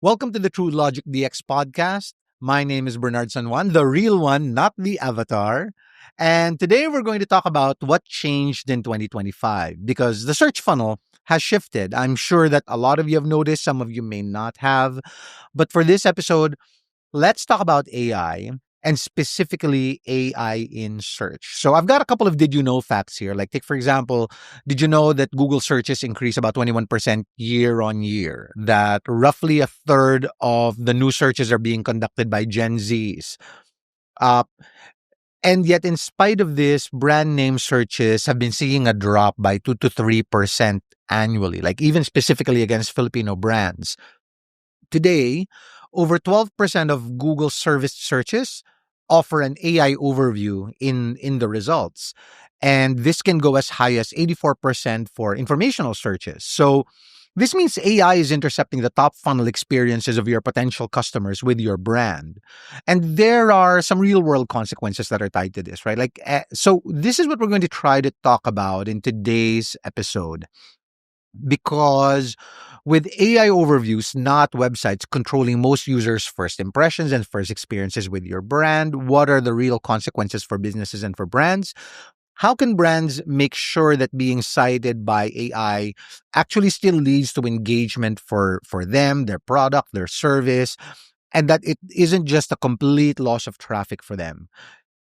Welcome to the Truelogic DX podcast. My name is Bernard San Juan, the real one, not the avatar. And today we're going to talk about what changed in 2025 because the search funnel has shifted. I'm sure that a lot of you have noticed, some of you may not have. But for this episode, let's talk about AI and specifically AI in search. So I've got a couple of did you know facts here. Like, take for example, did you know that Google searches increase about 21% year on year? That roughly a third of the new searches are being conducted by Gen Zs. Uh, and yet, in spite of this, brand name searches have been seeing a drop by 2 to 3% annually, like even specifically against Filipino brands. Today, over 12% of Google service searches offer an AI overview in the results. And this can go as high as 84% for informational searches. So this means AI is intercepting the top funnel experiences of your potential customers with your brand. And there are some real world consequences that are tied to this, right? So this is what we're going to try to talk about in today's episode. Because with AI overviews, not websites controlling most users' first impressions and first experiences with your brand, what are the real consequences for businesses and for brands? How can brands make sure that being cited by AI actually still leads to engagement for them, their product, their service, and that it isn't just a complete loss of traffic for them?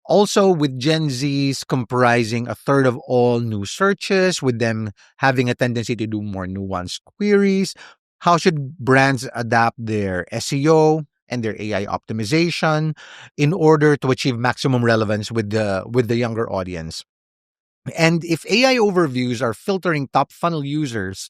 Also, with Gen Zs comprising a third of all new searches, with them having a tendency to do more nuanced queries, how should brands adapt their SEO and their AI optimization in order to achieve maximum relevance with the younger audience? And if AI overviews are filtering top funnel users,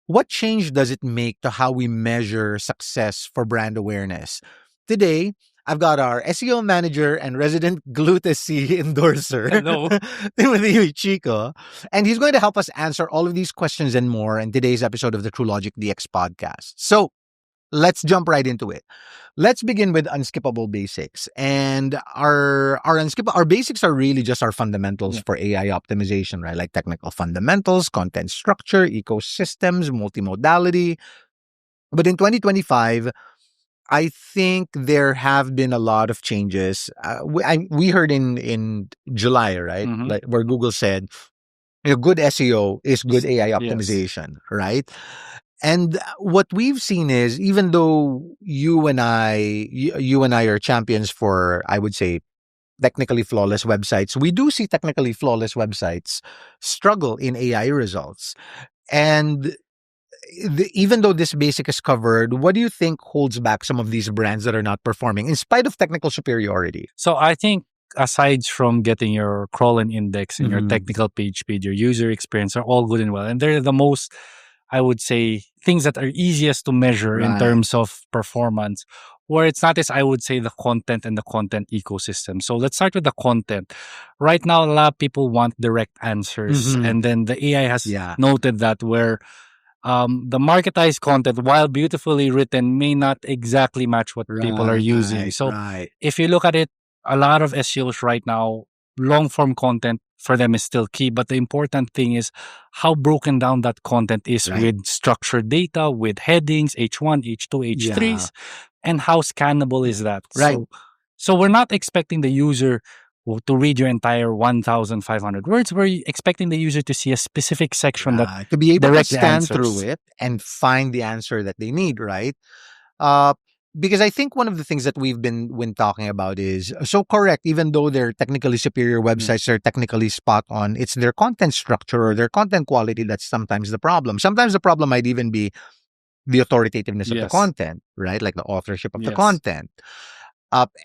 what change does it make to how we measure success for brand awareness? Today, I've got our SEO manager and resident glutacy endorser, Hello. Timo Uichico, and he's going to help us answer all of these questions and more in today's episode of the Truelogic DX podcast. So let's jump right into it. Let's begin with unskippable basics. And our basics are really just our fundamentals for AI optimization, right? Like technical fundamentals, content structure, ecosystems, multimodality. But in 2025, I think there have been a lot of changes. We heard in July, right? Mhm. Like where Google said, good SEO is good AI Yes. optimization, right? And what we've seen is, even though you and I are champions for, I would say, technically flawless websites, we do see technically flawless websites struggle in AI results. And even though this basic is covered, what do you think holds back some of these brands that are not performing in spite of technical superiority? So I think aside from getting your crawl and index and your Mhm. technical page speed, your user experience are all good and well. And they're the most, I would say, things that are easiest to measure in Right. terms of performance. Where it's not as I would say the content and the content ecosystem. So let's start with the content. Right now, a lot of people want direct answers. Mhm. And then the AI has Yeah. noted that where the marketized content, while beautifully written, may not exactly match what people are using. So right. if you look at it, a lot of SEOs right now, long form content for them is still key. But the important thing is how broken down that content is Right. with structured data, with headings, H1, H2, H3s, and how scannable is that? Right. So we're not expecting the user to read your entire 1,500 words. We're expecting the user to see a specific section that To be able to direct scan answers. through it and find the answer that they need, right? Uh, because I think one of the things that we've been when talking about is so correct, even though they're technically superior websites, are technically spot on, it's their content structure or their content quality that's sometimes the problem. Sometimes the problem might even be the authoritativeness of the Yes. content, right? Like the authorship of the Yes. content.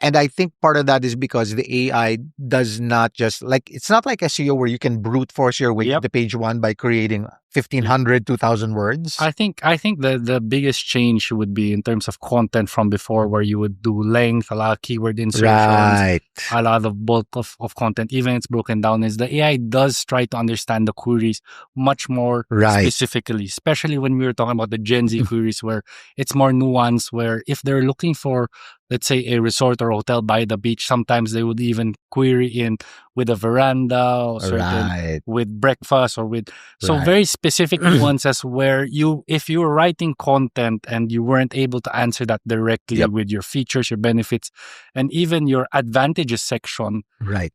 And I think part of that is because the AI does not just like, it's not like SEO where you can brute force your way Yep. to page one by creating 1,500, 2,000 words. I think the biggest change would be in terms of content from before, where you would do length, a lot of keyword insertions, a lot of bulk of content, even it's broken down, is the AI does try to understand the queries much more specifically, especially when we were talking about the Gen Z queries, where it's more nuanced, where if they're looking for, let's say, a resort or hotel by the beach, sometimes they would even query in with a veranda or certain with breakfast or with, so very specific nuances where if you were writing content and you weren't able to answer that directly with your features, your benefits, and even your advantages section,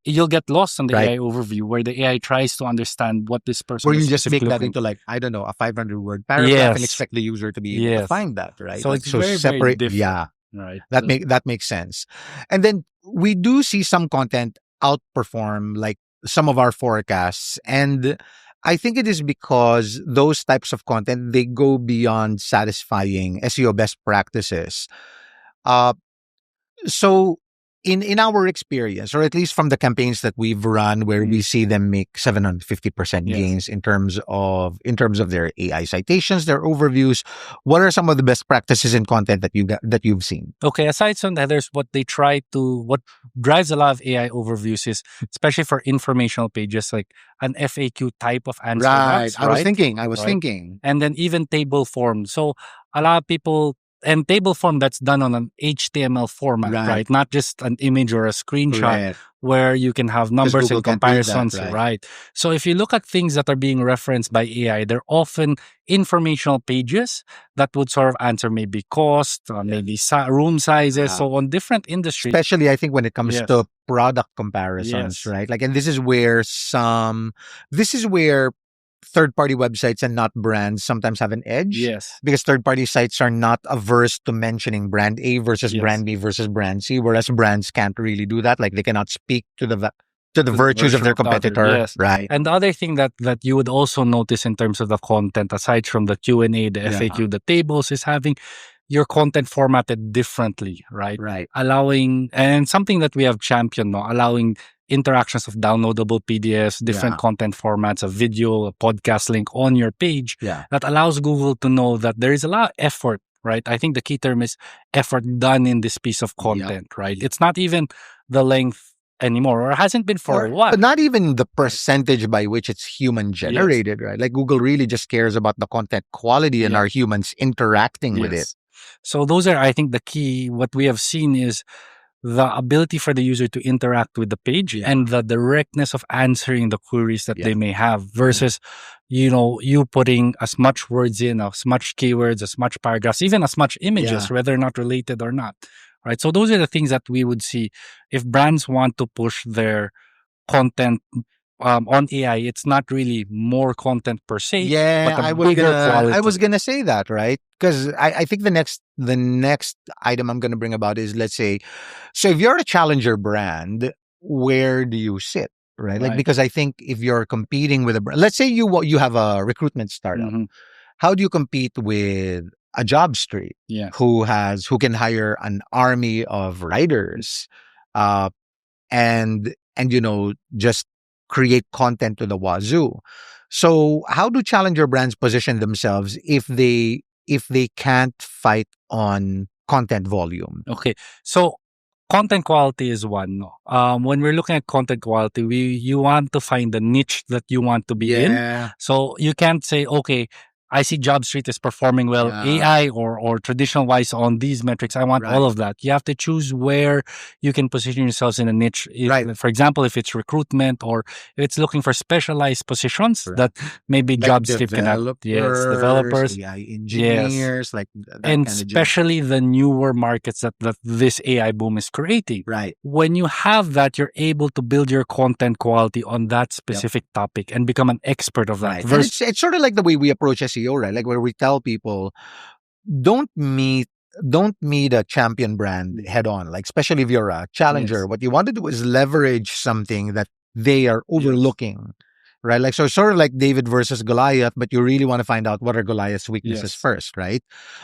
you'll get lost on the AI overview where the AI tries to understand what this person Or you is just make that into like, I don't know, a 500-word paragraph and expect the user to be able to find that, right? So like, it's very, very different. Yeah. Right. That makes sense. And then we do see some content outperform like some of our forecasts. And I think it is because those types of content, they go beyond satisfying SEO best practices. Uh, so in our experience, or at least from the campaigns that we've run where we see them make 750% gains in terms of their AI citations, their overviews, what are some of the best practices in content that you've seen? Okay, aside from that, there's what drives a lot of AI overviews is, especially for informational pages, like an FAQ type of answer box. I was thinking. And then even table form. So a lot of people, and table form that's done on an HTML format, right? Not just an image or a screenshot where you can have numbers and comparisons, right? So if you look at things that are being referenced by AI, they're often informational pages that would sort of answer maybe cost, maybe room sizes, so on different industries. Especially, I think when it comes to product comparisons, right? Like, and this is where third-party websites and not brands sometimes have an edge. Yes. Because third-party sites are not averse to mentioning brand A versus brand B versus brand C, whereas brands can't really do that. Like, they cannot speak to the virtues of their competitor, right? And the other thing that you would also notice in terms of the content, aside from the Q&A, the FAQ, the tables, is having your content formatted differently, right? Allowing, and something that we have championed, allowing interactions of downloadable PDFs, different content formats, a video, a podcast link on your page that allows Google to know that there is a lot of effort, right? I think the key term is effort done in this piece of content, right? It's not even the length anymore, or hasn't been for a while. But not even the percentage by which it's human generated, right? Like, Google really just cares about the content quality and our humans interacting with it. So those are, I think, the key. What we have seen is the ability for the user to interact with the page and the directness of answering the queries that they may have versus, you putting as much words in, as much keywords, as much paragraphs, even as much images, whether or not related or not, right? So those are the things that we would see if brands want to push their content on AI. It's not really more content per se, but a bigger quality. I was gonna say that, right? Because I think the next item I'm gonna bring about is, let's say, so if you're a challenger brand, where do you sit, right? Like, because I think if you're competing with a brand, let's say you have a recruitment startup, how do you compete with a job street who can hire an army of writers, and just create content to the wazoo? So how do challenger brands position themselves if they can't fight on content volume? Okay, so content quality is one. When we're looking at content quality, you want to find the niche that you want to be in. So you can't say, okay, I see Job Street is performing well, AI or traditional wise on these metrics. I want all of that. You have to choose where you can position yourselves in a niche. For example, if it's recruitment or if it's looking for specialized positions that maybe like Job Street cannot. Yes, developers, AI engineers, like that and kind of especially the newer markets that this AI boom is creating. When you have that, you're able to build your content quality on that specific topic and become an expert of that. It's sort of like the way we approach SEO, right? Like, where we tell people, don't meet a champion brand head on. Like, especially if you're a challenger, what you want to do is leverage something that they are overlooking, right? Like, so sort of like David versus Goliath, but you really want to find out what are Goliath's weaknesses first, right?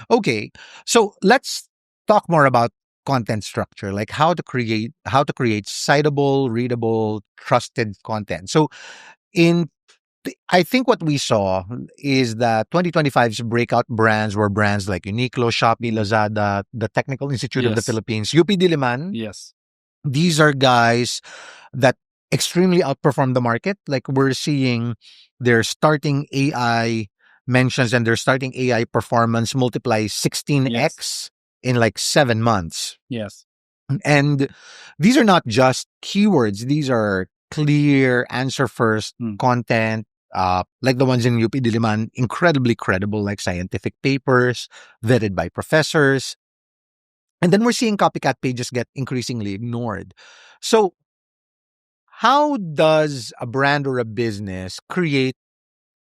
Okay, so let's talk more about content structure, like how to create citable, readable, trusted content. So I think what we saw is that 2025's breakout brands were brands like Uniqlo, Shopee, Lazada, the Technical Institute of the Philippines, UP Diliman. These are guys that extremely outperform the market. Like, we're seeing their starting AI mentions and their starting AI performance multiply 16x in like 7 months. And these are not just keywords. These are clear answer first content, like the ones in UP Diliman, incredibly credible, like scientific papers, vetted by professors. And then we're seeing copycat pages get increasingly ignored. So, how does a brand or a business create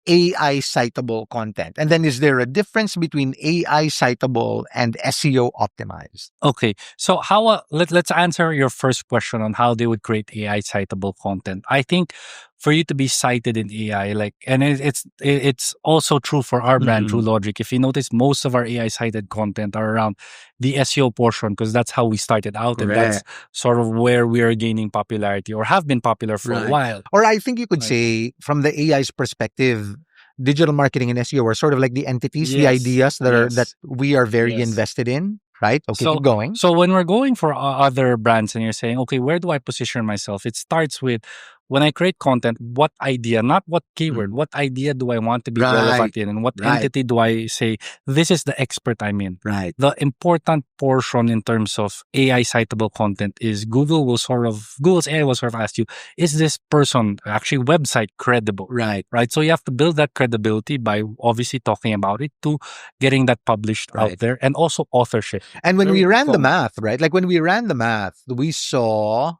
AI citable content? And then is there a difference between AI citable and SEO optimized? Okay, so how let's answer your first question on how they would create AI citable content. I think for you to be cited in AI, like, and it's also true for our brand, Truelogic. If you notice, most of our AI cited content are around the SEO portion because that's how we started out, and that's sort of where we are gaining popularity or have been popular for a while. Or I think you could say, from the AI's perspective, digital marketing and SEO are sort of like the entities, the ideas that we are very invested in. Right? Okay, keep going. So when we're going for other brands and you're saying, okay, where do I position myself? It starts with when I create content, what idea, not what keyword, what idea do I want to be relevant in, and what entity do I say, this is the expert I'm in. Right. The important portion in terms of AI citable content is Google's AI will sort of ask you, is this person actually website credible? Right. Right. So you have to build that credibility by obviously talking about it to getting that published out there, and also authorship. And when we ran the math, right? Like when we ran the math, we saw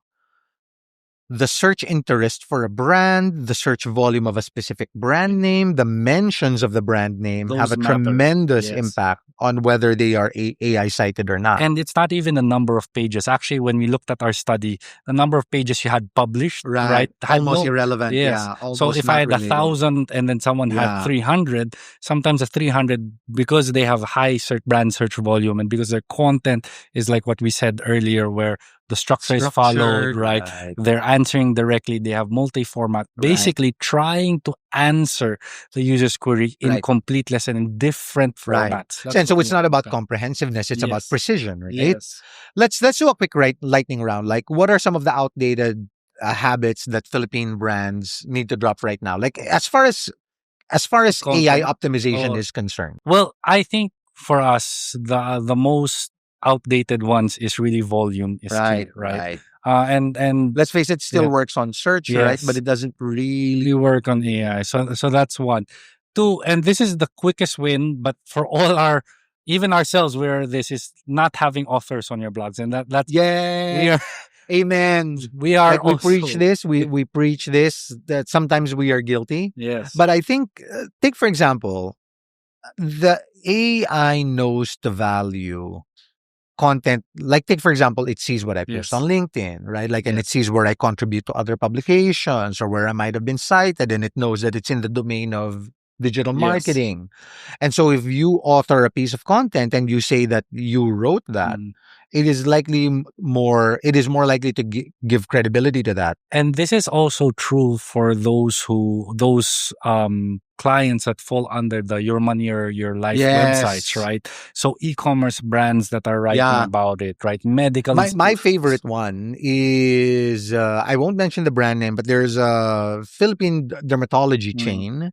the search interest for a brand, the search volume of a specific brand name, the mentions of the brand name have a tremendous impact on whether they are AI cited or not. And it's not even the number of pages. Actually, when we looked at our study, the number of pages you had published, right? Almost irrelevant. Yes. Yeah. So if I had 1,000 and then someone had 300, sometimes a 300, because they have high brand search volume and because their content is like what we said earlier, where the structure is followed, right? They're answering directly. They have multi-format, basically trying to answer the user's query in completeness and in different formats. And so it's not about comprehensiveness; it's about precision, right? Yes. Let's do a quick lightning round. Like, what are some of the outdated habits that Philippine brands need to drop right now? Like, as far as AI optimization is concerned. Well, I think for us, the most outdated ones is really volume is key, right? And let's face it, still works on search, right? But it doesn't really work on AI. So that's one. Two, and this is the quickest win, but for all even ourselves, where this is not having authors on your blogs, and that's amen. We are like we preach this. We preach this. That sometimes we are guilty. Yes, but I think take for example, the AI knows to value content. Like take for example, it sees what I post on LinkedIn, right? Like, and it sees where I contribute to other publications or where I might have been cited, and it knows that it's in the domain of digital marketing. And so if you author a piece of content and you say that you wrote that, it is more likely to give credibility to that. And this is also true for those clients that fall under the Your Money or Your Life websites, right? So e-commerce brands that are writing about it, right? Medical. My favorite one is I won't mention the brand name, but there's a Philippine dermatology chain.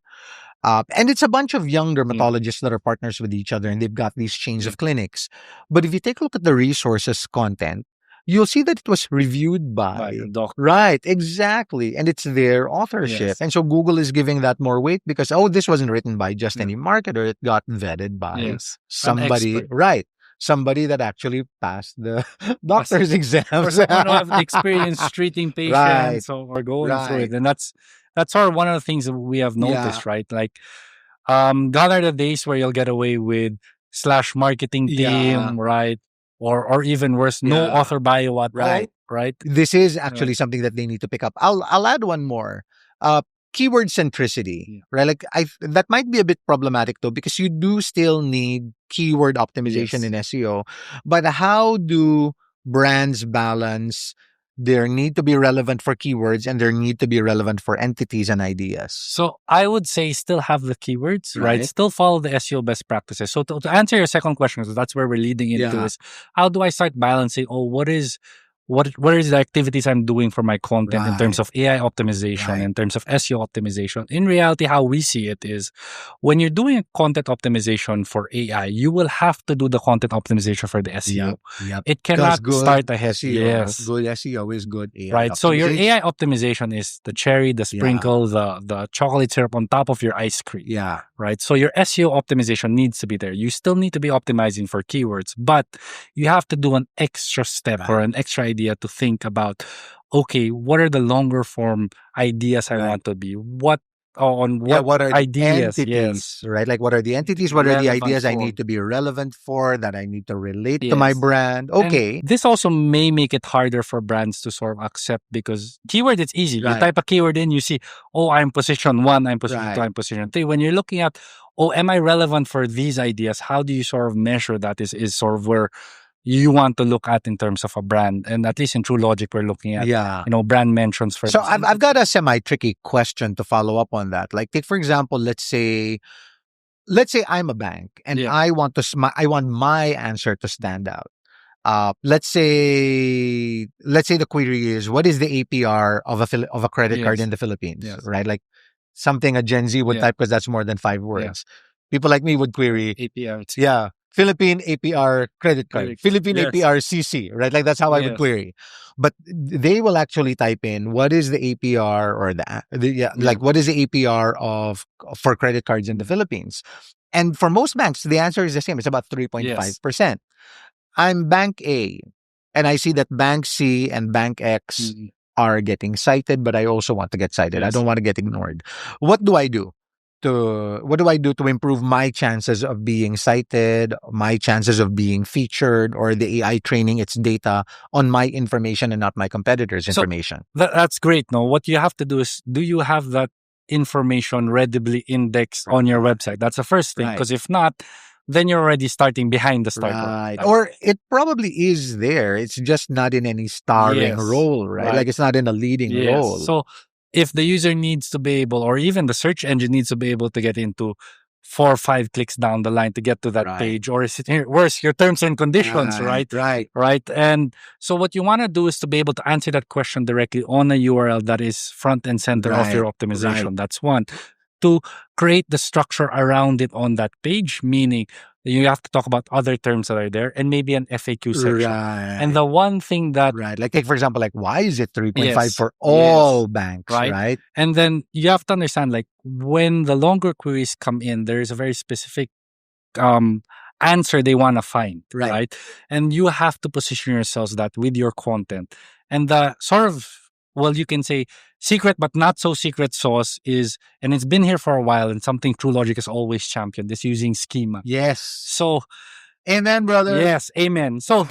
And it's a bunch of young dermatologists that are partners with each other, and they've got these chains of clinics. But if you take a look at the resources content, you'll see that it was reviewed by a doctor. Right, exactly. And it's their authorship. And so Google is giving that more weight because, this wasn't written by just any marketer. It got vetted by somebody, somebody that actually passed the doctor's exams. Or someone who have experience treating patients or going through it. And that's sort of one of the things that we have noticed, right? Like, gone are the days where you'll get away with /marketing team, right? Or even worse, no author bio at all, right? This is actually something that they need to pick up. I'll add one more. Keyword centricity, right? Like that might be a bit problematic though, because you do still need keyword optimization in SEO. But how do brands balance their need to be relevant for keywords and their need to be relevant for entities and ideas? So I would say still have the keywords, right? Still follow the SEO best practices. So to answer your second question, because that's where we're leading into is how do I start balancing, what is what is the activities I'm doing for my content in terms Right. of AI optimization, in terms of SEO optimization. In reality, how we see it is when you're doing content optimization for AI, you will have to do the content optimization for the SEO. Yep. It Because cannot good start ahead. SEO, Yes. good SEO is good AI Right. So your optimization. AI optimization is the cherry, the Yeah. sprinkle, the chocolate syrup on top of your ice cream. Yeah. Right. So your SEO optimization needs to be there. You still need to be optimizing for keywords, but you have to do an extra step or an extra idea to think about, okay, what are the longer form ideas I want to be? Yeah, What what are the ideas? entities, Yes. right? Like, what are the entities? What are the Relevant ideas I for. need to be relevant for, that I need to relate to my Yes. brand? And Okay. this also may make it harder for brands to sort of accept because keyword, it's easy. You Right. type a keyword in, you see, oh, I'm position one, I'm position two, Right. I'm position three. When you're looking at, oh, am I relevant for these ideas? How do you sort of measure that is sort of where you want to look at in terms of a brand. And at least in Truelogic, we're looking at, Yeah. brand mentions for So this. I've got a semi-tricky question to follow up on that. Like, take for example, let's say I'm a bank and Yeah. I want my answer to stand out. Let's say the query is, what is the APR of a credit card in Yes. the Philippines, Yes. right? Like something a Gen Z would Yeah. type because that's more than 5 words. People like me would query, APR. yeah, Philippine APR credit card, Credit card. Philippine Yes. APR CC, right? Like that's how I would Yes. query. But they will actually type in, what is the APR or like what is the APR for credit cards in the Philippines? And for most banks, the answer is the same. It's about Yes. 3.5%. I'm Bank A, and I see that Bank C and Bank X Mhm. are getting cited, but I also want to get cited. I Yes. don't want to get ignored. What do I do? To improve my chances of being cited, my chances of being featured, or the AI training its data on my information and not my competitors' So information? that's great. No, what you have to do is, do you have that information readily indexed on your website? That's the first thing. Right. Because if not, then you're already starting behind the start line. Right. Or it probably is there. It's just not in any starring Yes. role, right? Like Right. it's not in a leading Yes. role. So if the user needs to be able, or even the search engine needs to be able to get into 4 or 5 clicks down the line to get to that Right. page, or is it worse, your terms and conditions, right? Right. And so what you want to do is to be able to answer that question directly on a URL that is front and center of your optimization. Right. That's one. To create the structure around it on that page, meaning you have to talk about other terms that are there and maybe an FAQ section. And the one thing that, Right. Like take for example, like why is it 3.5 yes, for yes, all banks, right? right? And then you have to understand, like, when the longer queries come in, there is a very specific answer they want to find, Right. right? And you have to position yourselves that with your content. And the sort of, well, you can say secret but not so secret sauce is, and it's been here for a while, and something Truelogic has always championed, is using schema. Yes. So Amen, brother. yes, amen. So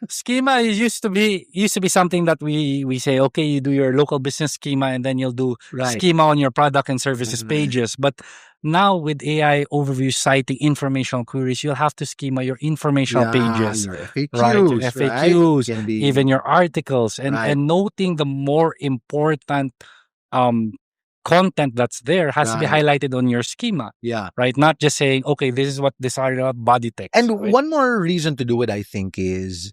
schema used to be something that we say, okay, you do your local business schema and then you'll do schema on your product and services pages. But now with AI overview citing informational queries, you'll have to schema your informational pages, your FAQs, right? Your FAQs, Can be even your articles, and noting the more important um content that's there has to be highlighted on your schema. Yeah. Right? Not just saying, okay, this is what this are about body text. And right? one more reason to do it, I think, is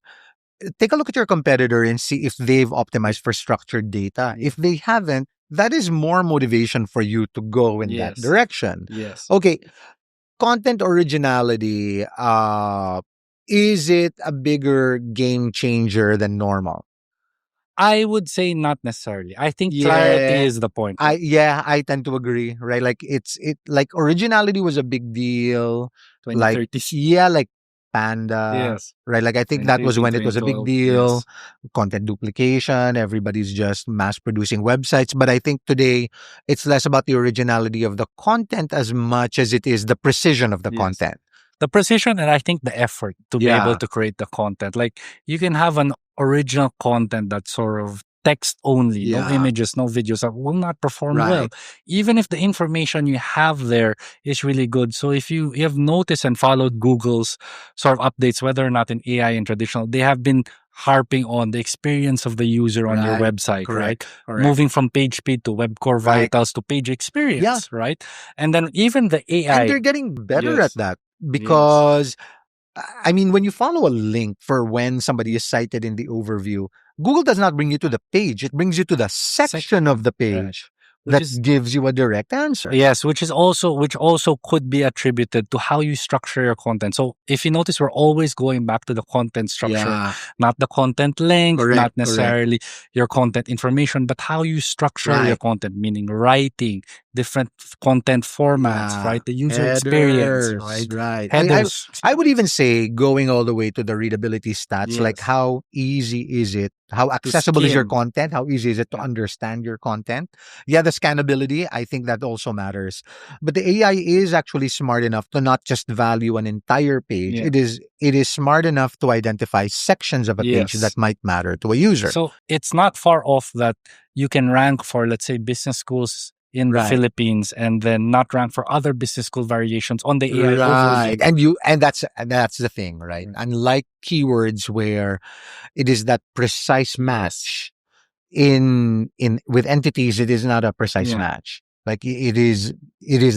take a look at your competitor and see if they've optimized for structured data. If they haven't, that is more motivation for you to go in that direction. Yes. Okay, content originality, is it a bigger game changer than normal? I would say not necessarily. I think clarity is the point. I tend to agree, right? Like like originality was a big deal. Like 2030s. like Panda. Yes. Right. Like I think that was when it was a big 2012. deal. Yes. Content duplication, everybody's just mass producing websites. But I think today it's less about the originality of the content as much as it is the precision of the Yes. content. The precision and I think the effort to be able to create the content. Like you can have an original content that's sort of text only, no images, no videos, that will not perform well. Even if the information you have there is really good. So if you have noticed and followed Google's sort of updates, whether or not in AI and traditional, they have been harping on the experience of the user on your website, right? Moving from page speed to web core vitals to page experience, right? And then even the AI. And they're getting better at that because I mean, when you follow a link for when somebody is cited in the overview, Google does not bring you to the page; it brings you to the section of the page that gives you a direct answer. Yes, which also could be attributed to how you structure your content. So if you notice, we're always going back to the content structure, not the content length, not necessarily your content information, but how you structure your content, meaning writing, different content formats, right? The user experience, right? Headers. I would even say going all the way to the readability stats, like how easy is it? How accessible is your content? How easy is it to understand your content? Yeah, the scannability, I think that also matters. But the AI is actually smart enough to not just value an entire page. Yeah. It is smart enough to identify sections of a page that might matter to a user. So it's not far off that you can rank for, let's say, business schools in the Philippines and then not rank for other business school variations on the AI overview. And that's the thing, right? Unlike keywords where it is that precise match in with entities, it is not a precise match. Like it is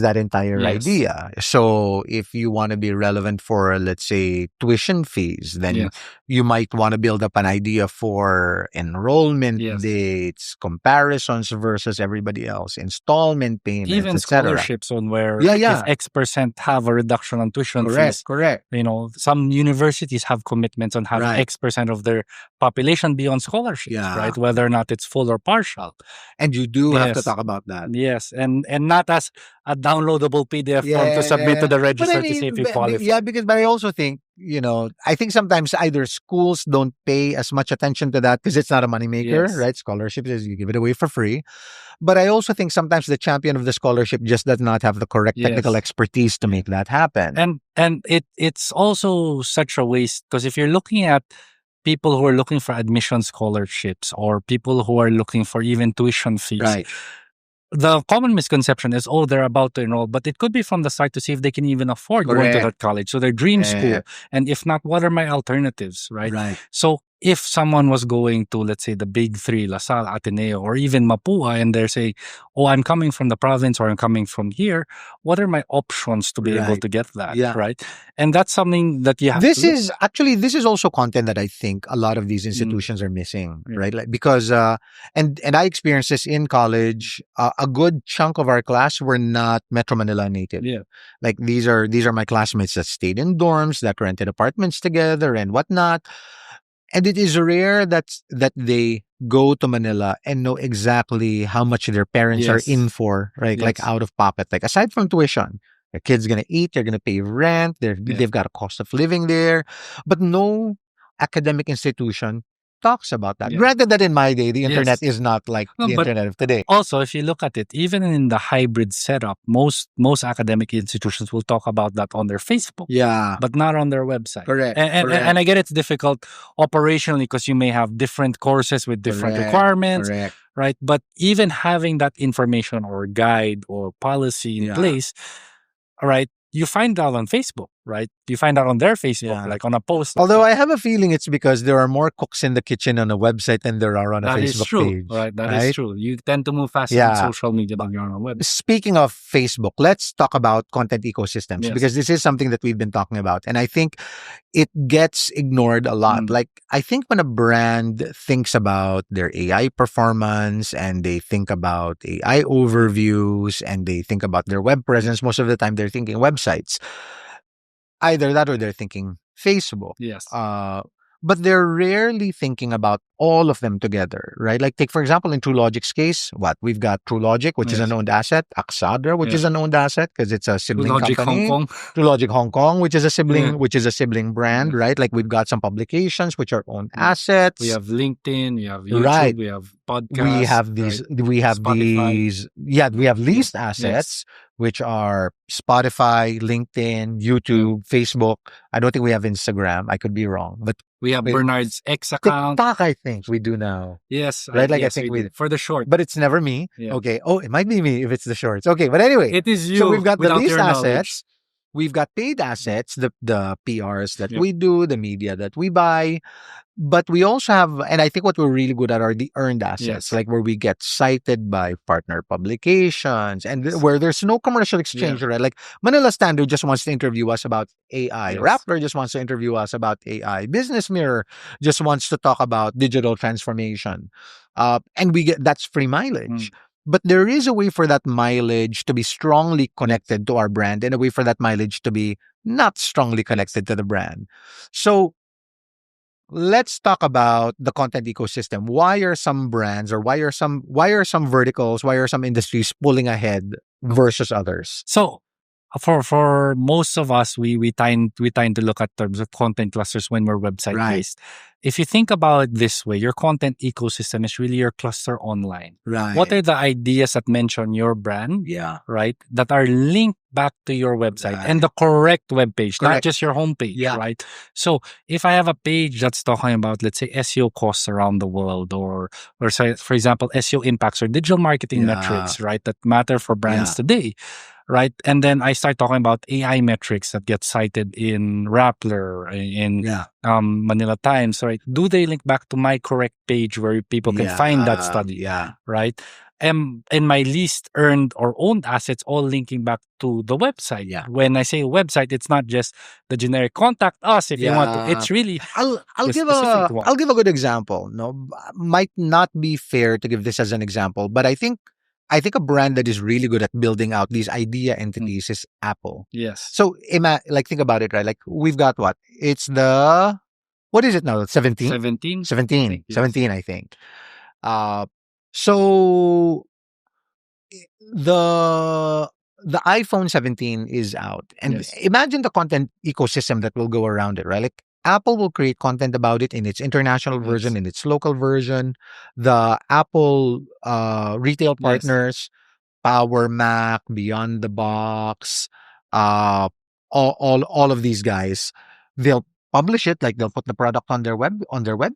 that entire idea. So if you want to be relevant for, let's say, tuition fees, then you might want to build up an idea for enrollment dates, comparisons versus everybody else, installment payments, even scholarships on where if X% have a reduction on tuition fees. Correct. You know, some universities have commitments on having X% of their population be on scholarships, right? Whether or not it's full or partial. And you do have to talk about that. Yes. And not as a downloadable PDF form to submit to the register to see if you qualify. Yeah, but I also think, I think sometimes either schools don't pay as much attention to that because it's not a moneymaker, right? Scholarships is you give it away for free. But I also think sometimes the champion of the scholarship just does not have the correct technical expertise to make that happen. And it's also such a waste because if you're looking at people who are looking for admission scholarships or people who are looking for even tuition fees, the common misconception is, they're about to enroll, but it could be from the start to see if they can even afford going to that college. So their dream school. And if not, what are my alternatives, right? So if someone was going to, let's say, the big three, LaSalle, Ateneo, or even Mapua, and they're saying, I'm coming from the province or I'm coming from here, what are my options to be able to get that, right? And that's something that you have this is also content that I think a lot of these institutions are missing, right? Like, because, and I experienced this in college, a good chunk of our class were not Metro Manila native. Like these are my classmates that stayed in dorms, that rented apartments together and whatnot. And it is rare that they go to Manila and know exactly how much their parents are in for, right? Like out of pocket. Like aside from tuition, their kid's gonna eat, they're gonna pay rent, they've got a cost of living there. But no academic institution talks about that. Granted that in my day, the internet is not like the internet of today. Also, if you look at it, even in the hybrid setup, most academic institutions will talk about that on their Facebook, but not on their website. Correct. And I get it's difficult operationally because you may have different courses with different requirements, right? But even having that information or guide or policy in place, all right, you find out on Facebook, right? You find out on their Facebook, like on a post. Although I have a feeling it's because there are more cooks in the kitchen on a website than there are on a Facebook page. Right, that is true. You tend to move faster on social media than you're on a website. Speaking of Facebook, let's talk about content ecosystems because this is something that we've been talking about. And I think it gets ignored a lot. Like, I think when a brand thinks about their AI performance and they think about AI overviews and they think about their web presence, most of the time they're thinking websites. Either that or they're thinking Facebook. But they're rarely thinking about all of them together, right? Like take, for example, in Truelogic's case, we've got Truelogic, which is an owned asset, Axadra, which is an owned asset because it's a sibling company. Truelogic Hong Kong, which is a sibling brand, right? Like we've got some publications which are owned assets. We have LinkedIn, we have YouTube, we have podcasts. We have leased assets, which are Spotify, LinkedIn, YouTube, Facebook. I don't think we have Instagram. I could be wrong, but we have Bernard's X account. TikTok, I think we do now. Yes. Right? Like yes, I think we for the short. But it's never me. Okay. Oh, it might be me if it's the shorts. Okay. But anyway. It is you. So we've got the leased assets. we've got paid assets, the PRs that we do, the media that we buy, but we also have, and I think what we're really good at are the earned assets, like where we get cited by partner publications and where there's no commercial exchange, right? Like Manila Standard just wants to interview us about AI. Rappler just wants to interview us about AI. Business Mirror just wants to talk about digital transformation. And we get that's free mileage. But there is a way for that mileage to be strongly connected to our brand and a way for that mileage to be not strongly connected to the brand. So let's talk about the content ecosystem. Why are some brands or why are some verticals, why are some industries pulling ahead versus others? So for most of us, we tend to look at terms of content clusters when we're website based. If you think about it this way, your content ecosystem is really your cluster online. What are the ideas that mention your brand? Right, that are linked back to your website and the correct web page, not just your homepage. Right. So if I have a page that's talking about, let's say, SEO costs around the world, or say, for example, SEO impacts or digital marketing metrics, right, that matter for brands today. Right. And then I start talking about AI metrics that get cited in Rappler, in Manila Times, right? Do they link back to my correct page where people can find that study? Right. And my least earned or owned assets all linking back to the website. When I say website, it's not just the generic contact us if you want to. It's really I'll give a good example. No, might not be fair to give this as an example, but I think a brand that is really good at building out these idea entities is Apple. So think about it, right? Like we've got what? It's what is it now? 17? 17, I think. So the iPhone 17 is out. And imagine the content ecosystem that will go around it, right? Like Apple will create content about it in its international version, in its local version. The Apple retail partners, Power Mac, Beyond the Box, all of these guys, they'll publish it, like they'll put the product on their web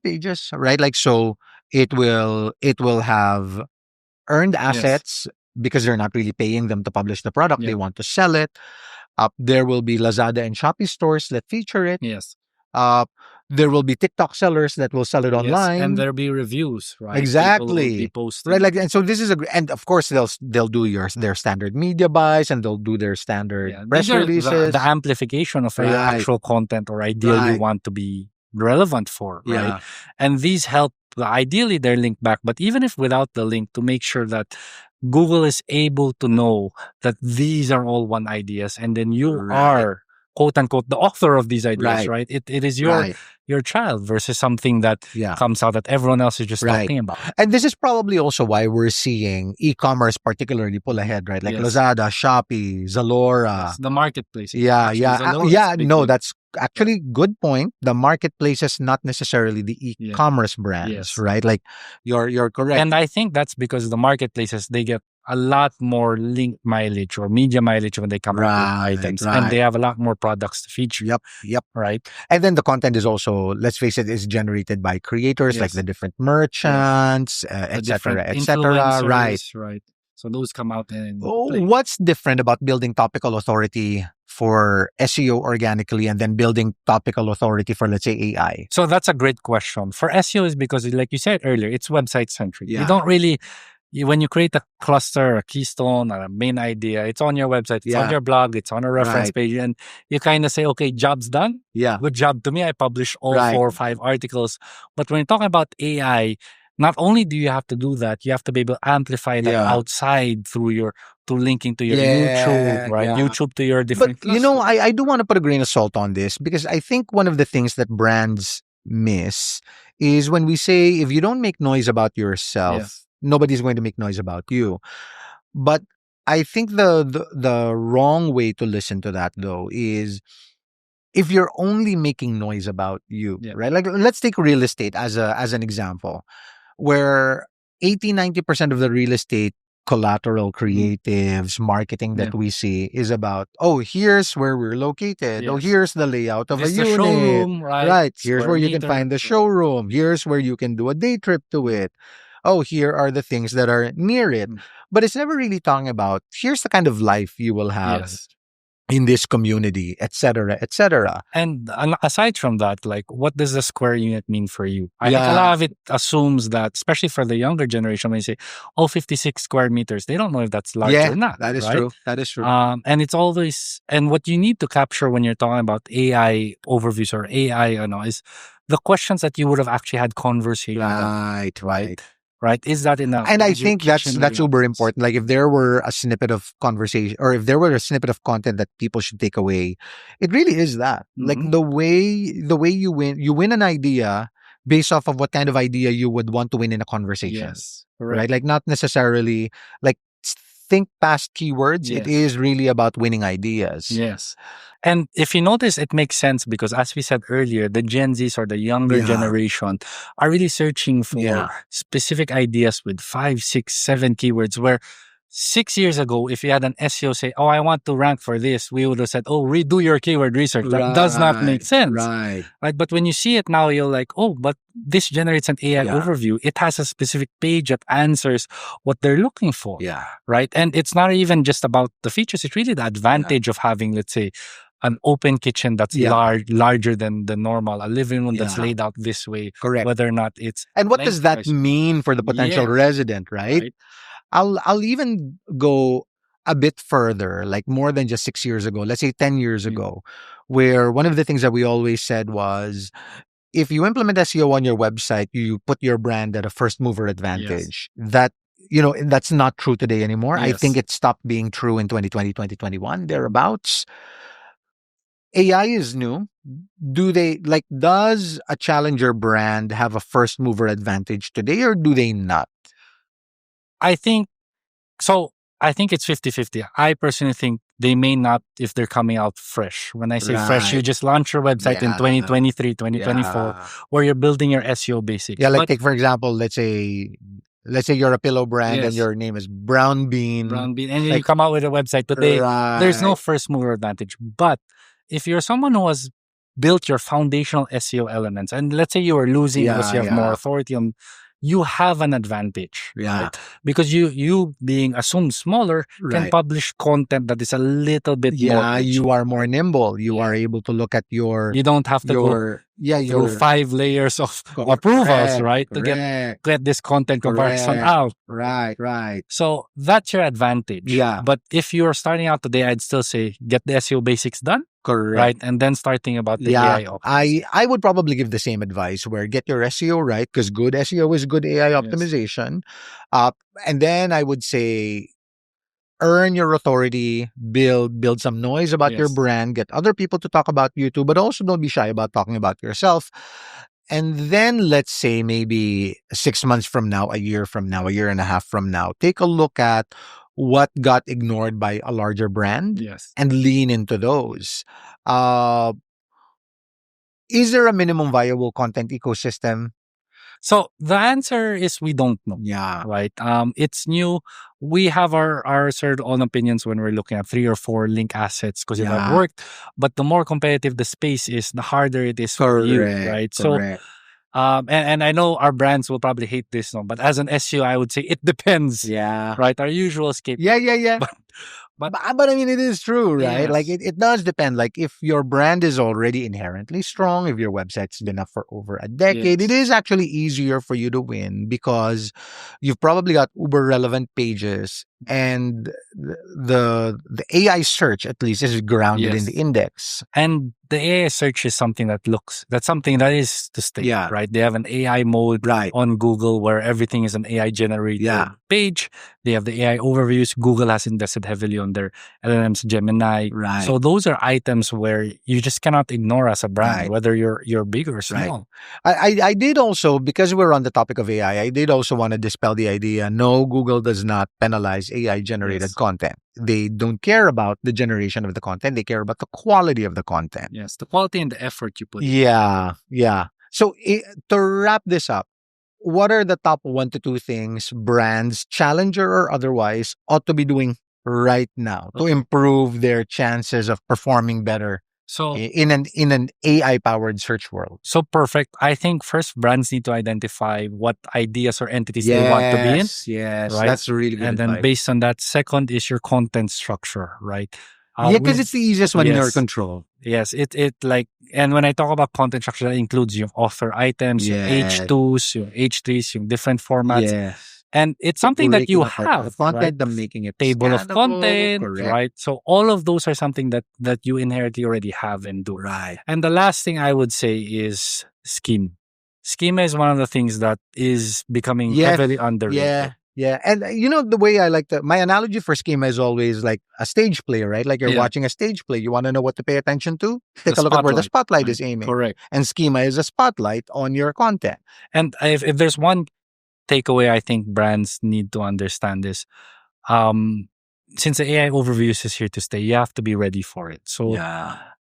pages, right? Like so it will have earned assets because they're not really paying them to publish the product. They want to sell it. There will be Lazada and Shopee stores that feature it. There will be TikTok sellers that will sell it online, and there'll be reviews, right? Exactly, People will be posting. right? Like, and so this is and of course they'll do their standard media buys and they'll do their standard press releases. The amplification of your actual content or idea you want to be relevant for, right? And these help. Ideally, they're linked back, but even if without the link, to make sure that Google is able to know that these are all one ideas, and then you are, quote unquote, the author of these ideas, right? It is your child versus something that comes out that everyone else is just talking about. And this is probably also why we're seeing e-commerce particularly pull ahead, right? Like Lazada, Shopee, Zalora. The marketplace. That's actually good point. The marketplaces, not necessarily the e-commerce brands, right? Like you're correct. And I think that's because the marketplaces, they get a lot more link mileage or media mileage when they come up with items, and they have a lot more products to feature. Yep. Right. And then the content is also, let's face it, is generated by creators, like the different merchants, etc. Right. So those come out in what's different about building topical authority for SEO organically and then building topical authority for, let's say, AI? So that's a great question. For SEO is because, like you said earlier, it's website centric. You don't really, when you create a cluster, a keystone, a main idea, it's on your website, it's on your blog, it's on a reference page, and you kind of say, okay, job's done. Good job to me. I publish all 4 or 5 articles. But when you're talking about AI, not only do you have to do that, you have to be able to amplify that outside through linking to your YouTube, right? YouTube to your different clusters. I do want to put a grain of salt on this, because I think one of the things that brands miss is when we say, if you don't make noise about yourself, nobody's going to make noise about you. But I think the wrong way to listen to that, though, is if you're only making noise about you, right? Like, let's take real estate as an example, where 80-90% of the real estate collateral creatives, marketing that we see is about, here's where we're located. Here's the layout of a unit. Showroom, right? Here's where you can find the showroom. Here's where you can do a day trip to it. Here are the things that are near it. But it's never really talking about, here's the kind of life you will have in this community, etc., etc. And aside from that, like, what does the square unit mean for you? I think a lot of it assumes that, especially for the younger generation, when you say, oh, 56 square meters, they don't know if that's large or not. That is right? true. That is true. And it's always, and what you need to capture when you're talking about AI overviews or AI, is the questions that you would have actually had conversation on. Right? Is that enough? And I think that's uber important. Like if there were a snippet of conversation or if there were a snippet of content that people should take away, it really is that. Like the way you win an idea based off of what kind of idea you would want to win in a conversation. Yes. Right? Like not necessarily like think past keywords. Yes. It is really about winning ideas. Yes. And if you notice, it makes sense because, as we said earlier, the Gen Zs or the younger generation are really searching for specific ideas with 5, 6, 7 keywords. Where 6 years ago, if you had an SEO say, "Oh, I want to rank for this," we would have said, "Oh, redo your keyword research." That does not make sense. Right. But when you see it now, you're like, "Oh, but this generates an AI overview. It has a specific page that answers what they're looking for." Yeah. Right. And it's not even just about the features. It's really the advantage of having, let's say, an open kitchen that's larger than the normal, a living room that's laid out this way. Correct. Whether or not it's and what does that mean for the potential resident, right? I'll even go a bit further, like more than just 6 years ago. Let's say 10 years ago, where one of the things that we always said was, if you implement SEO on your website, you put your brand at a first mover advantage. That that's not true today anymore. I think it stopped being true in 2020, 2021, thereabouts. AI is new. Does a challenger brand have a first mover advantage today or do they not? I think it's 50-50. I personally think they may not if they're coming out fresh. When I say fresh, you just launch your website in 2023, 2024, where you're building your SEO basics. Yeah, take for example, let's say you're a pillow brand and your name is Brown Bean. And you come out with a website today. There's no first mover advantage. But if you're someone who has built your foundational SEO elements, and let's say you are losing because you have more authority on, you have an advantage, right? Because you being assumed smaller can publish content that is a little bit more rich. You are more nimble. You are able to look at you don't have to go through 5 layers of approvals, right? To get this content comparison out. Right. So that's your advantage. Yeah. But if you're starting out today, I'd still say get the SEO basics done. Correct. Right. And then starting about the AI optimization. I would probably give the same advice where get your SEO right, because good SEO is good AI optimization. And then I would say earn your authority, build some noise about your brand, get other people to talk about you too, but also don't be shy about talking about yourself. And then let's say maybe 6 months from now, a year from now, a year and a half from now, take a look at what got ignored by a larger brand and lean into those. Is there a minimum viable content ecosystem? So the answer is we don't know. Yeah. Right. It's new. We have our certain own opinions when we're looking at 3 or 4 link assets because it have worked. But the more competitive the space is, the harder it is for you. Right. So and I know our brands will probably hate this, but as an SEO, I would say it depends. Yeah. Right. Our usual escape. Yeah. But I mean, it is true, right? Yes. Like it does depend. Like if your brand is already inherently strong, if your website's been up for over a decade, it is actually easier for you to win because you've probably got uber relevant pages and the AI search at least is grounded in the index. And the AI search is something that's something that is to stay, right? They have an AI mode on Google where everything is an AI generated page. They have the AI overviews. Google has invested heavily on their LLMs, Gemini. Right. So those are items where you just cannot ignore as a brand, whether you're big or small. I did also, because we're on the topic of AI, I did also want to dispel the idea, no, Google does not penalize AI generated content. They don't care about the generation of the content. They care about the quality of the content. Yes, the quality and the effort you put in. Yeah. So to wrap this up, what are the top 1 to 2 things brands, challenger or otherwise, ought to be doing right now to improve their chances of performing better in an AI powered search world? So perfect. I think first brands need to identify what ideas or entities they want to be in. Yes, right? That's really good. And then based on that, second is your content structure, right? Yeah, because it's the easiest one in your Yes. control. Yes, it like, and when I talk about content structure, that includes yung author items, yung Yes. H2s, yung H3s, yung different formats. Yes. And it's something that you Breaking apart the have, content, right? the making it Table of scannable, content, correct. right? So all of those are something that you inherently already have and do. Right. And the last thing I would say is schema. Schema is one of the things that is becoming heavily underrated. Yeah. And the way I like my analogy for schema is always like a stage play, right? Like you're watching a stage play. You want to know what to pay attention to? Take a look at where the spotlight is aiming. Correct. And schema is a spotlight on your content. And if there's one takeaway I think brands need to understand is, since the AI overviews is here to stay, you have to be ready for it. So,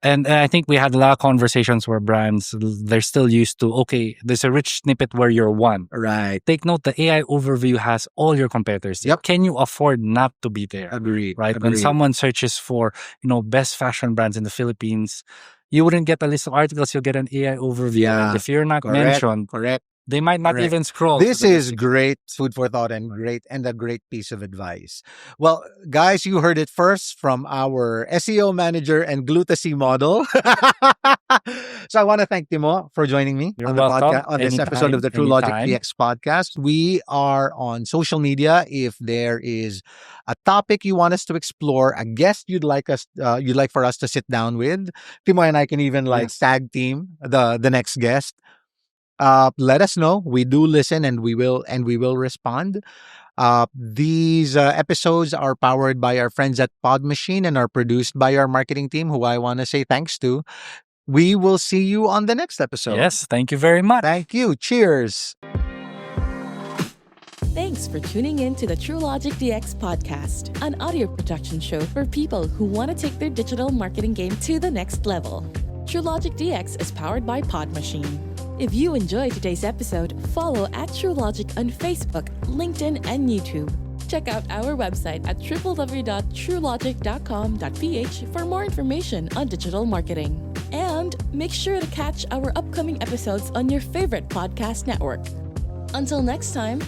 and I think we had a lot of conversations where brands, they're still used to, okay, there's a rich snippet where you're one. Right. Take note, the AI overview has all your competitors. Yep. Can you afford not to be there? Agreed. Right? When someone searches for, best fashion brands in the Philippines, you wouldn't get a list of articles, you'll get an AI overview. Yeah. And if you're not mentioned, they might not even scroll. This is great food for thought and a great piece of advice. Well, guys, you heard it first from our SEO manager and glutacy model. So I want to thank Timo for joining me on the podcast, on this episode of the Truelogic DX podcast. We are on social media. If there is a topic you want us to explore, a guest you'd like for us to sit down with, Timo and I can even tag team the next guest. Let us know. We do listen and we will respond. These episodes are powered by our friends at Pod Machine and are produced by our marketing team, who I want to say thanks to. We will see you on the next episode. Yes, thank you very much. Thank you. Cheers. Thanks for tuning in to the Truelogic DX podcast, an audio production show for people who want to take their digital marketing game to the next level. Truelogic DX is powered by Pod Machine. If you enjoyed today's episode, follow at Truelogic on Facebook, LinkedIn, and YouTube. Check out our website at www.truelogic.com.ph for more information on digital marketing. And make sure to catch our upcoming episodes on your favorite podcast network. Until next time,